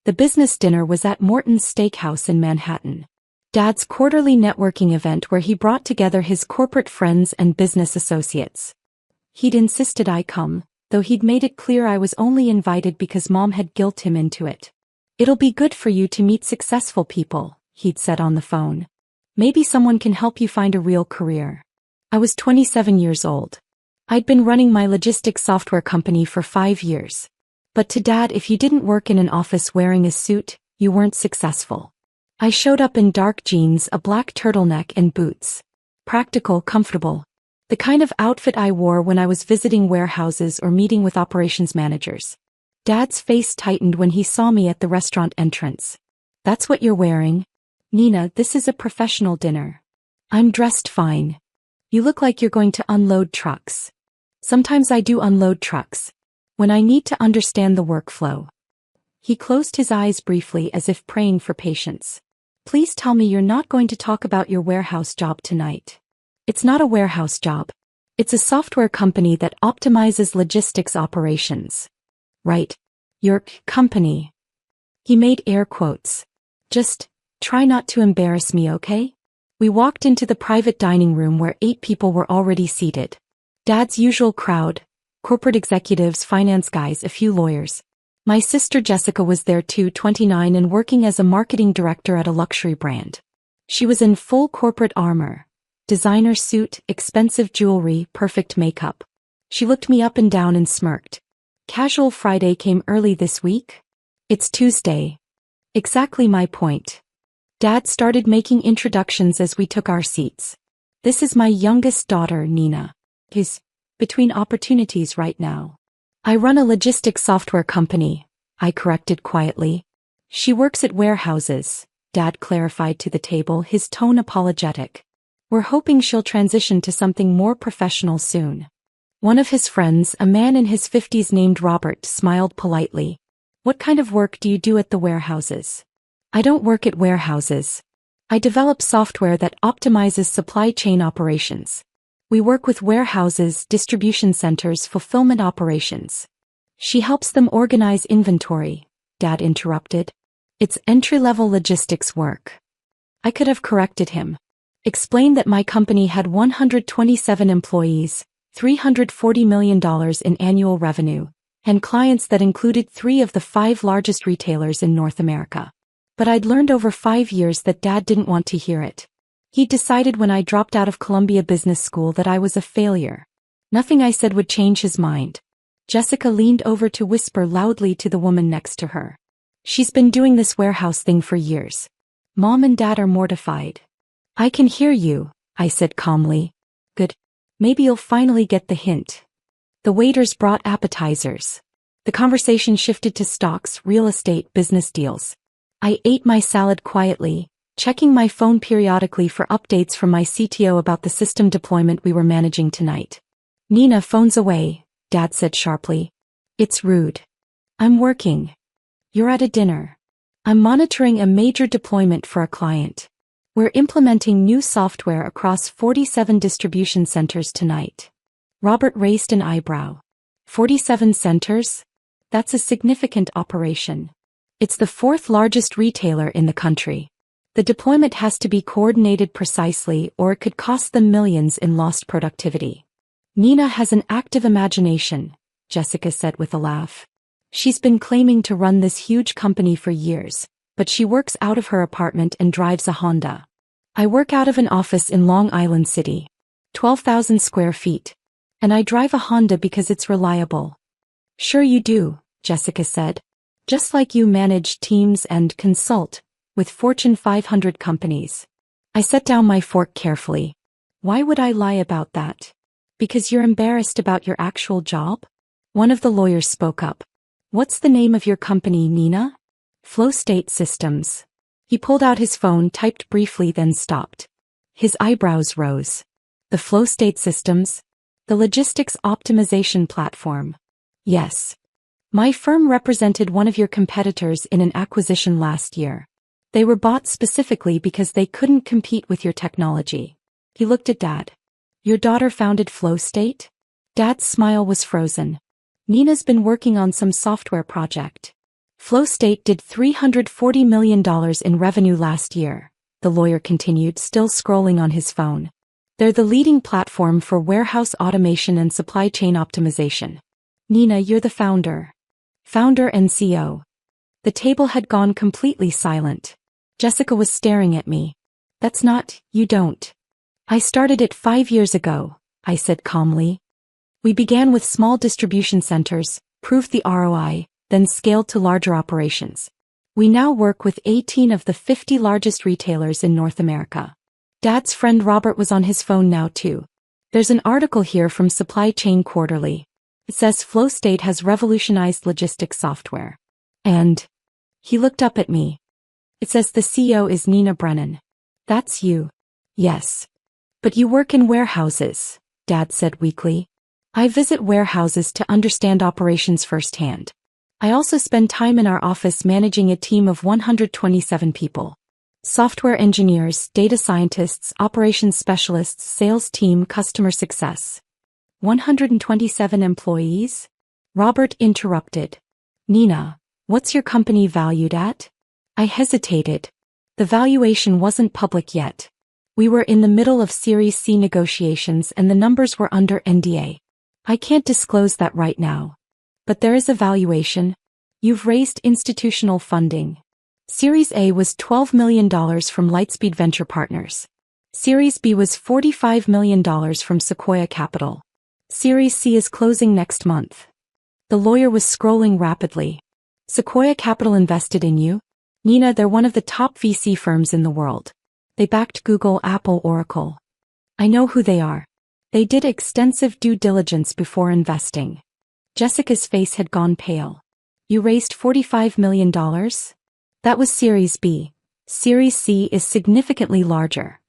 The business dinner was at Morton's Steakhouse in Manhattan. Dad's quarterly networking event where he brought together his corporate friends and business associates. He'd insisted I come, though he'd made it clear I was only invited because Mom had guilted him into it. "It'll be good for you to meet successful people," he'd said on the phone. "Maybe someone can help you find a real career." I was 27 years old. I'd been running my logistics software company for 5 years. But to Dad, if you didn't work in an office wearing a suit, you weren't successful. I showed up in dark jeans, a black turtleneck and boots. Practical, comfortable. The kind of outfit I wore when I was visiting warehouses or meeting with operations managers. Dad's face tightened when he saw me at the restaurant entrance. "That's what you're wearing? Nina, this is a professional dinner." "I'm dressed fine. You look like you're going to unload trucks." "Sometimes I do unload trucks. When I need to understand the workflow." He closed his eyes briefly as if praying for patience. "Please tell me you're not going to talk about your warehouse job tonight." "It's not a warehouse job. It's a software company that optimizes logistics operations." "Right. Your company." He made air quotes. "Just try not to embarrass me, okay?" We walked into the private dining room where 8 people were already seated. Dad's usual crowd, corporate executives, finance guys, a few lawyers. My sister Jessica was there too, 29 and working as a marketing director at a luxury brand. She was in full corporate armor, designer suit, expensive jewelry, perfect makeup. She looked me up and down and smirked. "Casual Friday came early this week?" "It's Tuesday." Exactly my point. Dad started making introductions as we took our seats. "This is my youngest daughter, Nina. He's between opportunities right now. I run a logistics software company," I corrected quietly. "She works at warehouses," Dad clarified to the table, his tone apologetic. "We're hoping she'll transition to something more professional soon." One of his friends, a man in his 50s named Robert, smiled politely. "What kind of work do you do at the warehouses?" "I don't work at warehouses. I develop software that optimizes supply chain operations. We work with warehouses, distribution centers, fulfillment operations." "She helps them organize inventory," Dad interrupted. "It's entry-level logistics work." I could have corrected him. Explained that my company had 127 employees, $340 million in annual revenue, and clients that included 3 of the 5 largest retailers in North America. But I'd learned over 5 years that Dad didn't want to hear it. He decided when I dropped out of Columbia Business School that I was a failure. Nothing I said would change his mind. Jessica leaned over to whisper loudly to the woman next to her. "She's been doing this warehouse thing for years. Mom and Dad are mortified." "I can hear you," I said calmly. "Good. Maybe you'll finally get the hint." The waiters brought appetizers. The conversation shifted to stocks, real estate, business deals. I ate my salad quietly, checking my phone periodically for updates from my CTO about the system deployment we were managing tonight. "Nina, phone's away," Dad said sharply. "It's rude." "I'm working." "You're at a dinner." "I'm monitoring a major deployment for a client. We're implementing new software across 47 distribution centers tonight." Robert raised an eyebrow. 47 centers? That's a significant operation. It's the 4th largest retailer in the country. The deployment has to be coordinated precisely or it could cost them millions in lost productivity. "Nina has an active imagination," Jessica said with a laugh. "She's been claiming to run this huge company for years, but she works out of her apartment and drives a Honda. I work out of an office in Long Island City, 12,000 square feet. And I drive a Honda because it's reliable." "Sure you do," Jessica said. "Just like you manage teams and consult with Fortune 500 companies." I set down my fork carefully. "Why would I lie about that?" "Because you're embarrassed about your actual job?" One of the lawyers spoke up. "What's the name of your company, Nina?" "Flow State Systems." He pulled out his phone, typed briefly, then stopped. His eyebrows rose. "The Flow State Systems? The logistics optimization platform?" "Yes. My firm represented one of your competitors in an acquisition last year. They were bought specifically because they couldn't compete with your technology." He looked at Dad. "Your daughter founded Flow State?" Dad's smile was frozen. "Nina's been working on some software project." FlowState did $340 million in revenue last year, the lawyer continued, still scrolling on his phone. They're the leading platform for warehouse automation and supply chain optimization. Nina, you're the founder. Founder and CEO. The table had gone completely silent. Jessica was staring at me. That's not, you don't. I started it 5 years ago, I said calmly. We began with small distribution centers, proved the ROI, then scaled to larger operations. We now work with 18 of the 50 largest retailers in North America. Dad's friend Robert was on his phone now too. There's an article here from Supply Chain Quarterly. It says FlowState has revolutionized logistics software. And he looked up at me. It says the CEO is Nina Brennan. That's you. Yes. But you work in warehouses, Dad said weakly. I visit warehouses to understand operations firsthand. I also spend time in our office managing a team of 127 people. Software engineers, data scientists, operations specialists, sales team, customer success. 127 employees? Robert interrupted. Nina, what's your company valued at? I hesitated. The valuation wasn't public yet. We were in the middle of Series C negotiations and the numbers were under NDA. I can't disclose that right now. But there is a valuation. You've raised institutional funding. Series A was $12 million from Lightspeed Venture Partners. Series B was $45 million from Sequoia Capital. Series C is closing next month. The lawyer was scrolling rapidly. Sequoia Capital invested in you? Nina, they're one of the top VC firms in the world. They backed Google, Apple, Oracle. I know who they are. They did extensive due diligence before investing. Jessica's face had gone pale. You raised $45 million? That was Series B. Series C is significantly larger.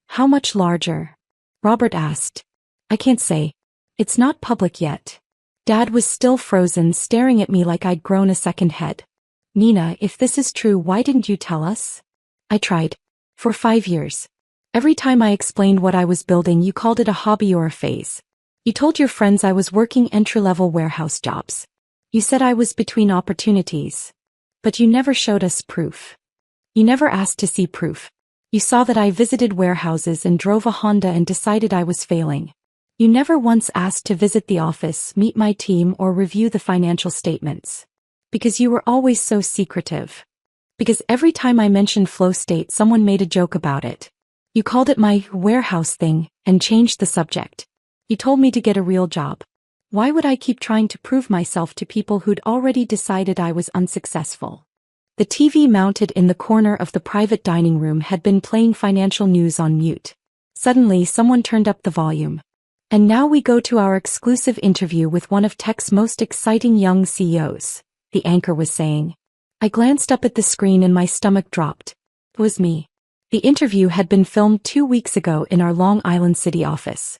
How much larger? Robert asked. I can't say. It's not public yet. Dad was still frozen, staring at me like I'd grown a second head. Nina, if this is true, why didn't you tell us? I tried. For 5 years. Every time I explained what I was building, you called it a hobby or a phase. You told your friends I was working entry-level warehouse jobs. You said I was between opportunities. But you never showed us proof. You never asked to see proof. You saw that I visited warehouses and drove a Honda and decided I was failing. You never once asked to visit the office, meet my team, or review the financial statements. Because you were always so secretive. Because every time I mentioned FlowState, someone made a joke about it. You called it my warehouse thing and changed the subject. You told me to get a real job. Why would I keep trying to prove myself to people who'd already decided I was unsuccessful? The TV mounted in the corner of the private dining room had been playing financial news on mute. Suddenly, someone turned up the volume. And now we go to our exclusive interview with one of tech's most exciting young CEOs, the anchor was saying. I glanced up at the screen and my stomach dropped. It was me. The interview had been filmed 2 weeks ago in our Long Island City office.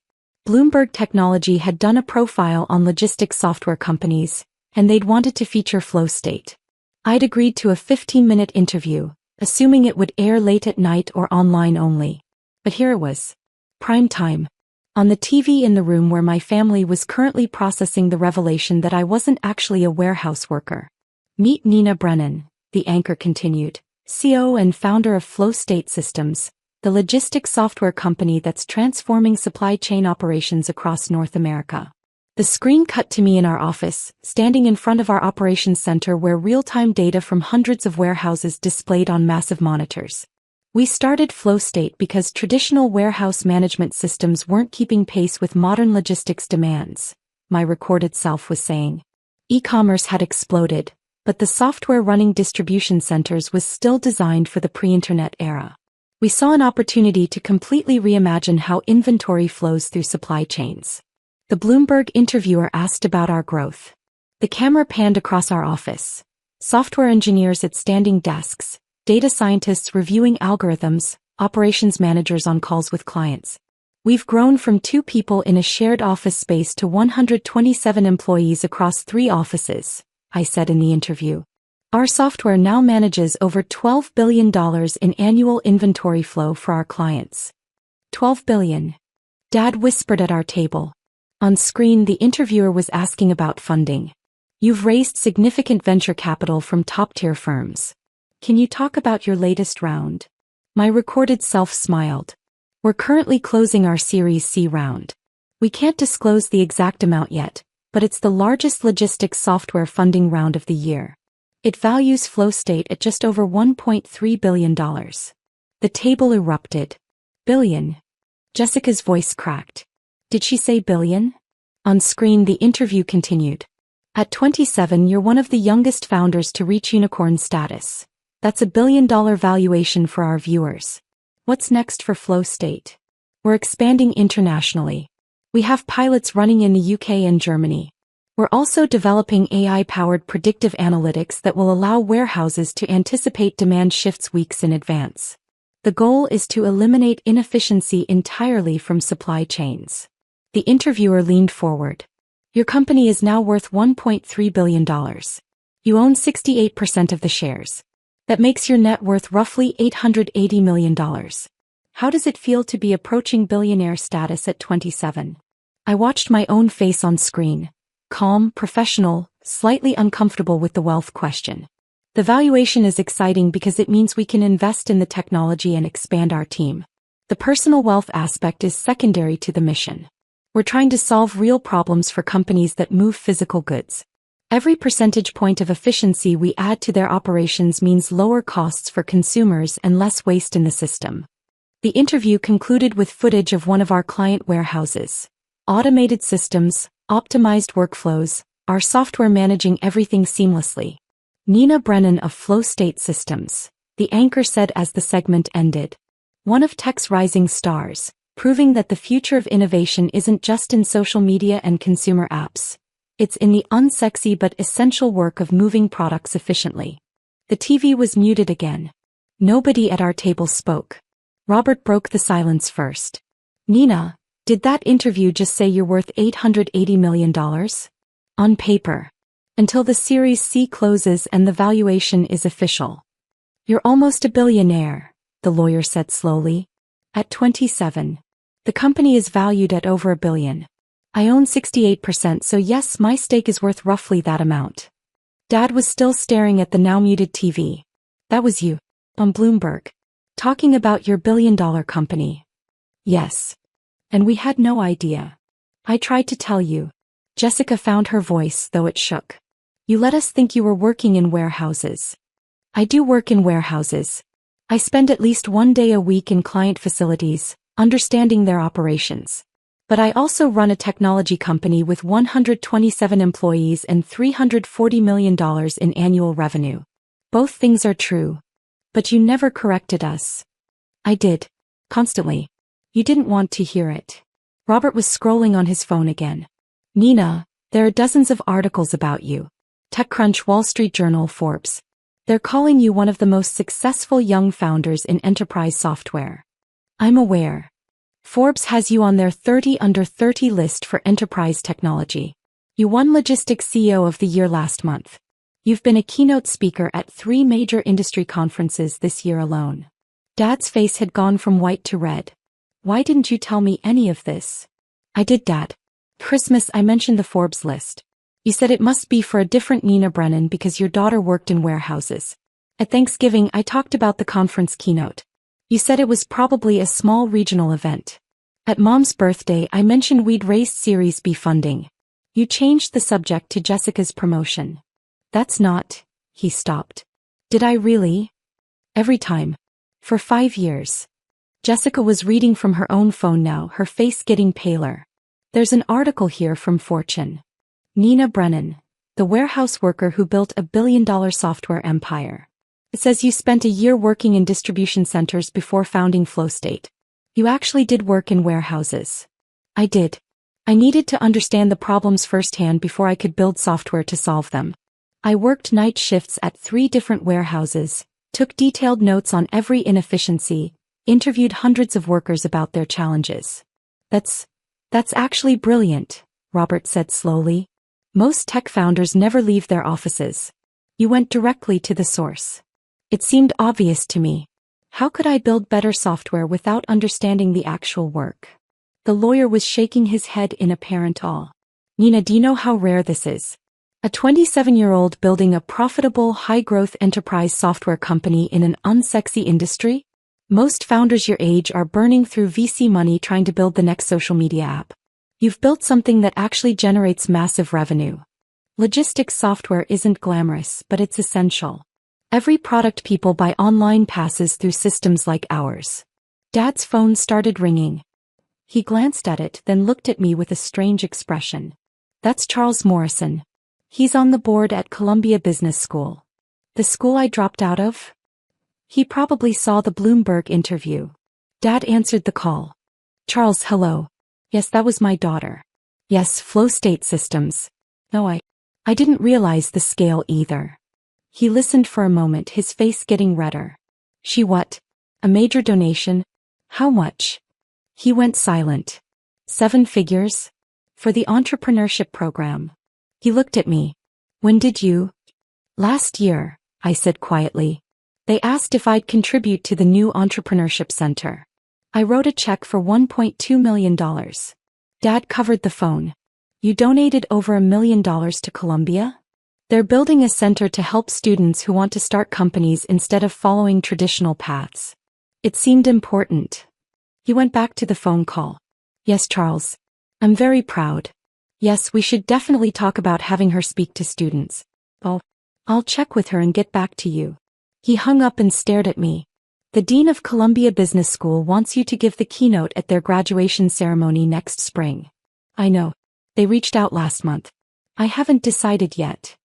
Bloomberg Technology had done a profile on logistics software companies, and they'd wanted to feature FlowState. I'd agreed to a 15-minute interview, assuming it would air late at night or online only. But here it was. Prime time. On the TV in the room where my family was currently processing the revelation that I wasn't actually a warehouse worker. Meet Nina Brennan, the anchor continued, CEO and founder of FlowState Systems, the logistics software company that's transforming supply chain operations across North America. The screen cut to me in our office, standing in front of our operations center where real-time data from hundreds of warehouses displayed on massive monitors. We started FlowState because traditional warehouse management systems weren't keeping pace with modern logistics demands, my recorded self was saying. E-commerce had exploded, but the software running distribution centers was still designed for the pre-internet era. We saw an opportunity to completely reimagine how inventory flows through supply chains. The Bloomberg interviewer asked about our growth. The camera panned across our office. Software engineers at standing desks, data scientists reviewing algorithms, operations managers on calls with clients. We've grown from 2 people in a shared office space to 127 employees across 3 offices, I said in the interview. Our software now manages over $12 billion in annual inventory flow for our clients. $12 billion. Dad whispered at our table. On screen, the interviewer was asking about funding. You've raised significant venture capital from top-tier firms. Can you talk about your latest round? My recorded self smiled. We're currently closing our Series C round. We can't disclose the exact amount yet, but it's the largest logistics software funding round of the year. It values FlowState at just over $1.3 billion. The table erupted. Billion. Jessica's voice cracked. Did she say billion? On screen, the interview continued. At 27, you're one of the youngest founders to reach unicorn status. That's $1 billion valuation for our viewers. What's next for FlowState? We're expanding internationally. We have pilots running in the UK and Germany. We're also developing AI-powered predictive analytics that will allow warehouses to anticipate demand shifts weeks in advance. The goal is to eliminate inefficiency entirely from supply chains. The interviewer leaned forward. Your company is now worth $1.3 billion. You own 68% of the shares. That makes your net worth roughly $880 million. How does it feel to be approaching billionaire status at 27? I watched my own face on screen. Calm, professional, slightly uncomfortable with the wealth question. The valuation is exciting because it means we can invest in the technology and expand our team. The personal wealth aspect is secondary to the mission. We're trying to solve real problems for companies that move physical goods. Every percentage point of efficiency we add to their operations means lower costs for consumers and less waste in the system. The interview concluded with footage of one of our client warehouses. Automated systems, optimized workflows, our software managing everything seamlessly. Nina Brennan of FlowState Systems, the anchor said as the segment ended. One of tech's rising stars, proving that the future of innovation isn't just in social media and consumer apps. It's in the unsexy but essential work of moving products efficiently. The TV was muted again. Nobody at our table spoke. Robert broke the silence first. Nina, did that interview just say you're worth $880 million? On paper. Until the Series C closes and the valuation is official. You're almost a billionaire, the lawyer said slowly. At 27. The company is valued at over $1 billion. I own 68%, so yes, my stake is worth roughly that amount. Dad was still staring at the now muted TV. That was you, on Bloomberg, talking about your billion-dollar company. Yes. And we had no idea. I tried to tell you. Jessica found her voice, though it shook. You let us think you were working in warehouses. I do work in warehouses. I spend at least one day a week in client facilities, understanding their operations. But I also run a technology company with 127 employees and $340 million in annual revenue. Both things are true. But you never corrected us. I did. Constantly. You didn't want to hear it. Robert was scrolling on his phone again. Nina, there are dozens of articles about you. TechCrunch, Wall Street Journal, Forbes. They're calling you one of the most successful young founders in enterprise software. I'm aware. Forbes has you on their 30 under 30 list for enterprise technology. You won Logistics CEO of the Year last month. You've been a keynote speaker at 3 major industry conferences this year alone. Dad's face had gone from white to red. Why didn't you tell me any of this? I did, Dad. Christmas, I mentioned the Forbes list. You said it must be for a different Nina Brennan because your daughter worked in warehouses. At Thanksgiving, I talked about the conference keynote. You said it was probably a small regional event. At Mom's birthday, I mentioned we'd raised Series B funding. You changed the subject to Jessica's promotion. That's not... He stopped. Did I really? Every time. For 5 years. Jessica was reading from her own phone now, her face getting paler. There's an article here from Fortune. Nina Brennan, the warehouse worker who built $1 billion software empire. It says you spent a year working in distribution centers before founding FlowState. You actually did work in warehouses. I did. I needed to understand the problems firsthand before I could build software to solve them. I worked night shifts at 3 different warehouses, took detailed notes on every inefficiency, interviewed hundreds of workers about their challenges. That's actually brilliant, Robert said slowly. Most tech founders never leave their offices. You went directly to the source. It seemed obvious to me. How could I build better software without understanding the actual work? The lawyer was shaking his head in apparent awe. Nina, do you know how rare this is? A 27-year-old building a profitable, high-growth enterprise software company in an unsexy industry? Most founders your age are burning through VC money trying to build the next social media app. You've built something that actually generates massive revenue. Logistics software isn't glamorous, but it's essential. Every product people buy online passes through systems like ours. Dad's phone started ringing. He glanced at it, then looked at me with a strange expression. That's Charles Morrison. He's on the board at Columbia Business School. The school I dropped out of? He probably saw the Bloomberg interview. Dad answered the call. Charles, hello. Yes, that was my daughter. Yes, flow state systems. No, I didn't realize the scale either. He listened for a moment, his face getting redder. She what? A major donation? How much? He went silent. 7 figures? For the entrepreneurship program. He looked at me. When did you? Last year, I said quietly. They asked if I'd contribute to the new entrepreneurship center. I wrote a check for $1.2 million. Dad covered the phone. You donated over $1 million to Columbia? They're building a center to help students who want to start companies instead of following traditional paths. It seemed important. He went back to the phone call. Yes, Charles. I'm very proud. Yes, we should definitely talk about having her speak to students. I'll check with her and get back to you. He hung up and stared at me. The dean of Columbia Business School wants you to give the keynote at their graduation ceremony next spring. I know. They reached out last month. I haven't decided yet.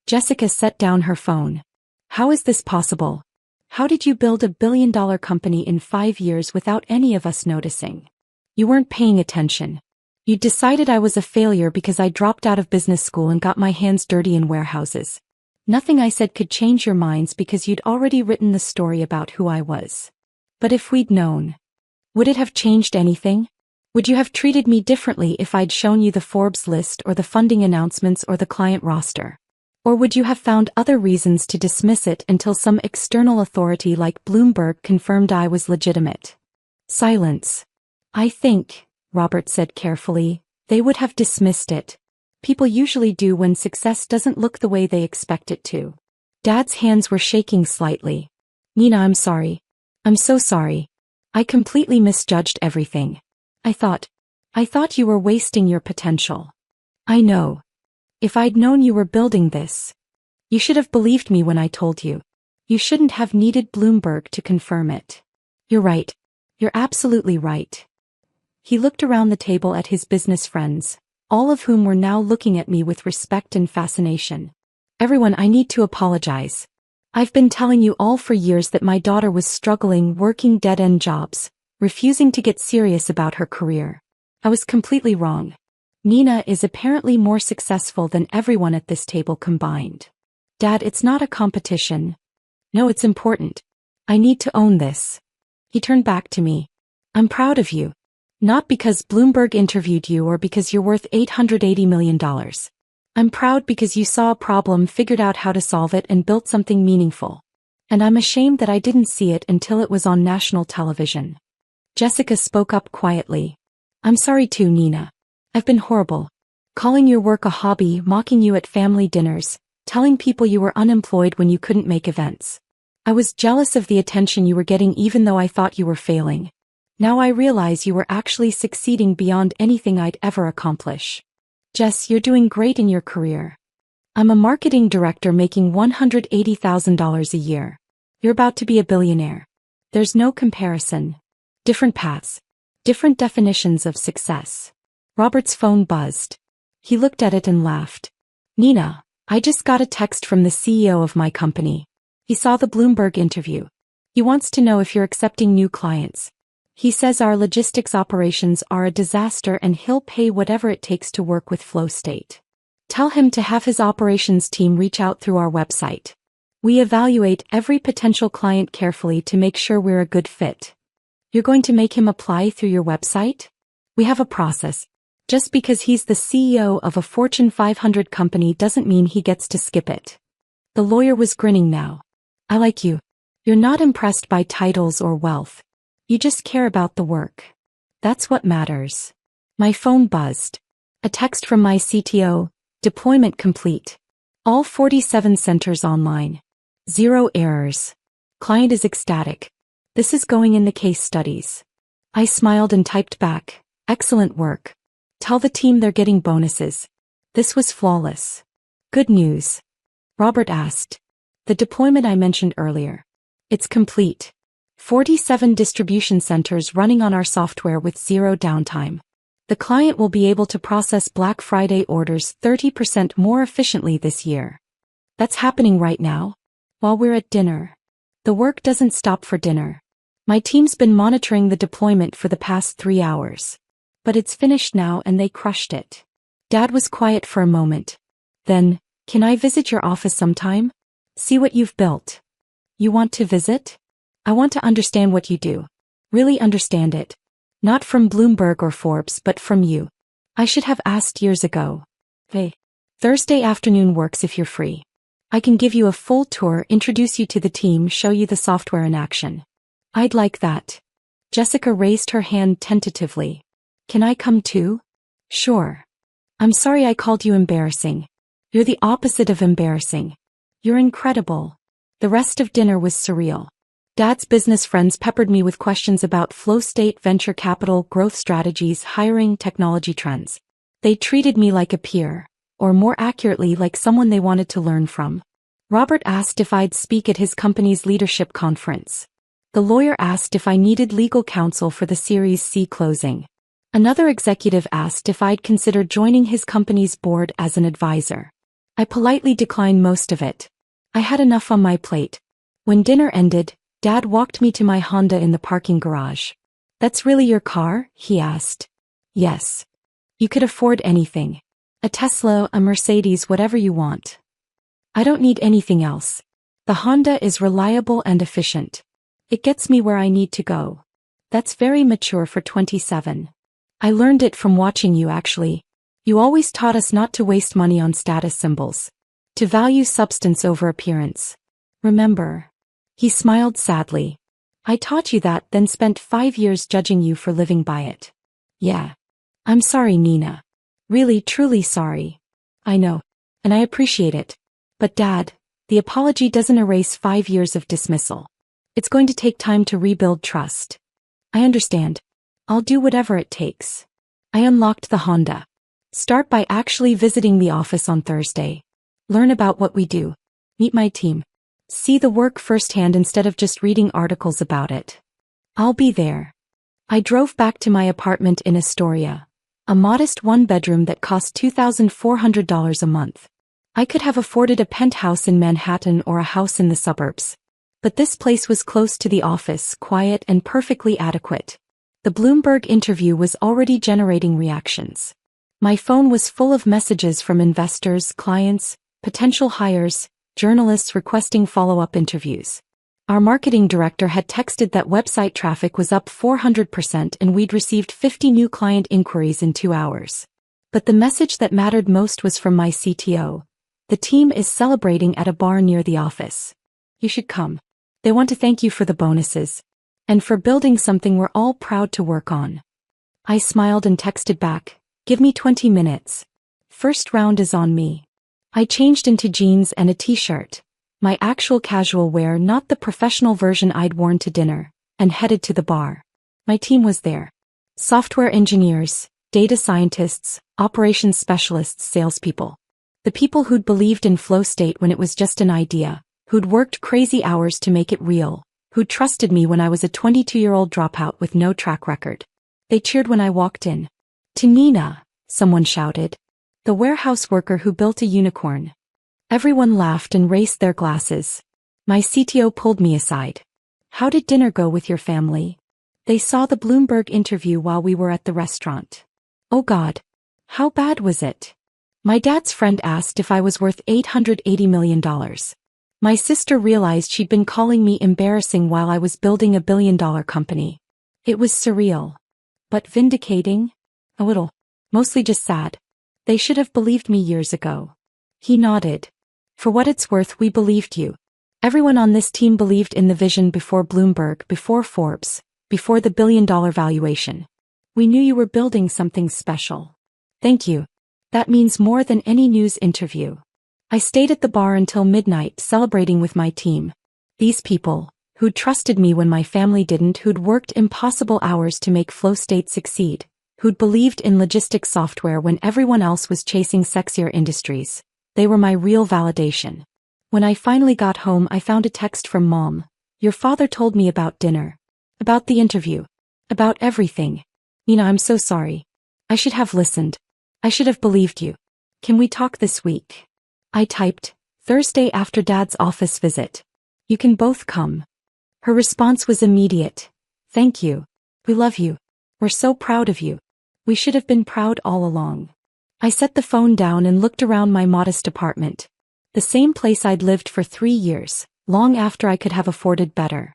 Jessica set down her phone. How is this possible? How did you build $1 billion company in 5 years without any of us noticing? You weren't paying attention. You decided I was a failure because I dropped out of business school and got my hands dirty in warehouses. Nothing I said could change your minds because you'd already written the story about who I was. But if we'd known, would it have changed anything? Would you have treated me differently if I'd shown you the Forbes list or the funding announcements or the client roster? Or would you have found other reasons to dismiss it until some external authority like Bloomberg confirmed I was legitimate? Silence. I think, Robert said carefully, they would have dismissed it. People usually do when success doesn't look the way they expect it to. Dad's hands were shaking slightly. Nina, I'm sorry. I'm so sorry. I completely misjudged everything. I thought you were wasting your potential. I know. If I'd known you were building this, you should have believed me when I told you. You shouldn't have needed Bloomberg to confirm it. You're right. You're absolutely right. He looked around the table at his business friends, all of whom were now looking at me with respect and fascination. Everyone, I need to apologize. I've been telling you all for years that my daughter was struggling working dead-end jobs, refusing to get serious about her career. I was completely wrong. Nina is apparently more successful than everyone at this table combined. Dad, it's not a competition. No, it's important. I need to own this. He turned back to me. I'm proud of you. Not because Bloomberg interviewed you or because you're worth $880 million. I'm proud because you saw a problem, figured out how to solve it, and built something meaningful. And I'm ashamed that I didn't see it until it was on national television. Jessica spoke up quietly. I'm sorry too, Nina. I've been horrible. Calling your work a hobby, mocking you at family dinners, telling people you were unemployed when you couldn't make events. I was jealous of the attention you were getting even though I thought you were failing. Now I realize you were actually succeeding beyond anything I'd ever accomplish. Jess, you're doing great in your career. I'm a marketing director making $180,000 a year. You're about to be a billionaire. There's no comparison. Different paths. Different definitions of success. Robert's phone buzzed. He looked at it and laughed. Nina, I just got a text from the CEO of my company. He saw the Bloomberg interview. He wants to know if you're accepting new clients. He says our logistics operations are a disaster and he'll pay whatever it takes to work with Flow State. Tell him to have his operations team reach out through our website. We evaluate every potential client carefully to make sure we're a good fit. You're going to make him apply through your website? We have a process. Just because he's the CEO of a Fortune 500 company doesn't mean he gets to skip it. The lawyer was grinning now. I like you. You're not impressed by titles or wealth. You just care about the work. That's what matters. My phone buzzed. A text from my CTO, deployment complete. All 47 centers online. 0 errors. Client is ecstatic. This is going in the case studies. I smiled and typed back, excellent work. Tell the team they're getting bonuses. This was flawless. Good news. Robert asked. The deployment I mentioned earlier. It's complete. 47 distribution centers running on our software with 0 downtime. The client will be able to process Black Friday orders 30% more efficiently this year. That's happening right now, while we're at dinner. The work doesn't stop for dinner. My team's been monitoring the deployment for the past 3 hours. But it's finished now and they crushed it. Dad was quiet for a moment. Then, can I visit your office sometime? See what you've built. You want to visit? I want to understand what you do. Really understand it. Not from Bloomberg or Forbes but from you. I should have asked years ago. Hey. Thursday afternoon works if you're free. I can give you a full tour, introduce you to the team, show you the software in action. I'd like that. Jessica raised her hand tentatively. Can I come too? Sure. I'm sorry I called you embarrassing. You're the opposite of embarrassing. You're incredible. The rest of dinner was surreal. Dad's business friends peppered me with questions about flow state, venture capital, growth strategies, hiring, technology trends. They treated me like a peer, or more accurately like someone they wanted to learn from. Robert asked if I'd speak at his company's leadership conference. The lawyer asked if I needed legal counsel for the Series C closing. Another executive asked if I'd consider joining his company's board as an advisor. I politely declined most of it. I had enough on my plate. When dinner ended, Dad walked me to my Honda in the parking garage. That's really your car? He asked. Yes. You could afford anything. A Tesla, a Mercedes, whatever you want. I don't need anything else. The Honda is reliable and efficient. It gets me where I need to go. That's very mature for 27. I learned it from watching you actually. You always taught us not to waste money on status symbols. To value substance over appearance. Remember? He smiled sadly. I taught you that, then spent 5 years judging you for living by it. Yeah. I'm sorry, Nina. Really, truly sorry. I know. And I appreciate it. But Dad, the apology doesn't erase 5 years of dismissal. It's going to take time to rebuild trust. I understand. I'll do whatever it takes. I unlocked the Honda. Start by actually visiting the office on Thursday. Learn about what we do. Meet my team. See the work firsthand instead of just reading articles about it. I'll be there. I drove back to my apartment in Astoria. A modest one-bedroom that cost $2,400 a month. I could have afforded a penthouse in Manhattan or a house in the suburbs. But this place was close to the office, quiet and perfectly adequate. The Bloomberg interview was already generating reactions. My phone was full of messages from investors, clients, potential hires, journalists requesting follow-up interviews. Our marketing director had texted that website traffic was up 400% and we'd received 50 new client inquiries in 2 hours. But the message that mattered most was from my CTO. The team is celebrating at a bar near the office. You should come. They want to thank you for the bonuses. And for building something we're all proud to work on. I smiled and texted back, give me 20 minutes. First round is on me. I changed into jeans and a t-shirt, my actual casual wear, not the professional version I'd worn to dinner, and headed to the bar. My team was there. Software engineers, data scientists, operations specialists, salespeople. The people who'd believed in flow state when it was just an idea, who'd worked crazy hours to make it real, who trusted me when I was a 22-year-old dropout with no track record. They cheered when I walked in. To Nina, someone shouted. The warehouse worker who built a unicorn. Everyone laughed and raised their glasses. My CTO pulled me aside. How did dinner go with your family? They saw the Bloomberg interview while we were at the restaurant. Oh God. How bad was it? My dad's friend asked if I was worth $880 million. My sister realized she'd been calling me embarrassing while I was building a billion-dollar company. It was surreal. But vindicating? A little. Mostly just sad. They should have believed me years ago. He nodded. For what it's worth, we believed you. Everyone on this team believed in the vision before Bloomberg, before Forbes, before the billion-dollar valuation. We knew you were building something special. Thank you. That means more than any news interview. I stayed at the bar until midnight celebrating with my team. These people, who'd trusted me when my family didn't, who'd worked impossible hours to make Flow State succeed, who'd believed in logistics software when everyone else was chasing sexier industries, they were my real validation. When I finally got home, I found a text from Mom. Your father told me about dinner. About the interview. About everything. Nina, I'm so sorry. I should have listened. I should have believed you. Can we talk this week? I typed, Thursday after Dad's office visit. You can both come. Her response was immediate. Thank you. We love you. We're so proud of you. We should have been proud all along. I set the phone down and looked around my modest apartment. The same place I'd lived for 3 years, long after I could have afforded better.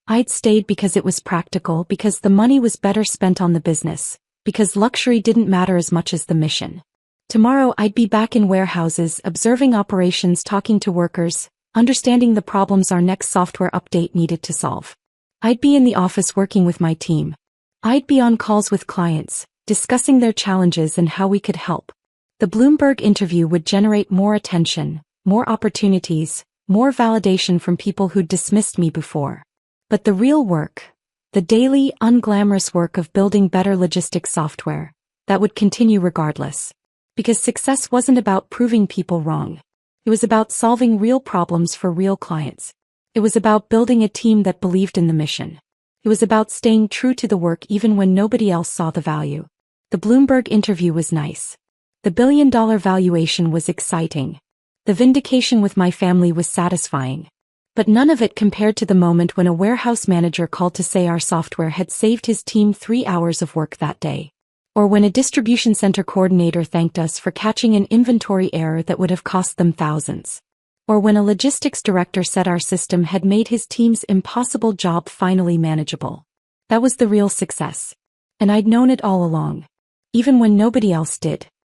I'd stayed because it was practical, because the money was better spent on the business, because luxury didn't matter as much as the mission. Tomorrow I'd be back in warehouses, observing operations, talking to workers, understanding the problems our next software update needed to solve. I'd be in the office working with my team. I'd be on calls with clients, discussing their challenges and how we could help. The Bloomberg interview would generate more attention, more opportunities, more validation from people who'd dismissed me before. But the real work, the daily, unglamorous work of building better logistics software, that would continue regardless. Because success wasn't about proving people wrong. It was about solving real problems for real clients. It was about building a team that believed in the mission. It was about staying true to the work even when nobody else saw the value. The Bloomberg interview was nice. The billion-dollar valuation was exciting. The vindication with my family was satisfying. But none of it compared to the moment when a warehouse manager called to say our software had saved his team 3 hours of work that day. Or when a distribution center coordinator thanked us for catching an inventory error that would have cost them thousands. Or when a logistics director said our system had made his team's impossible job finally manageable. That was the real success. And I'd known it all along. Even when nobody else did.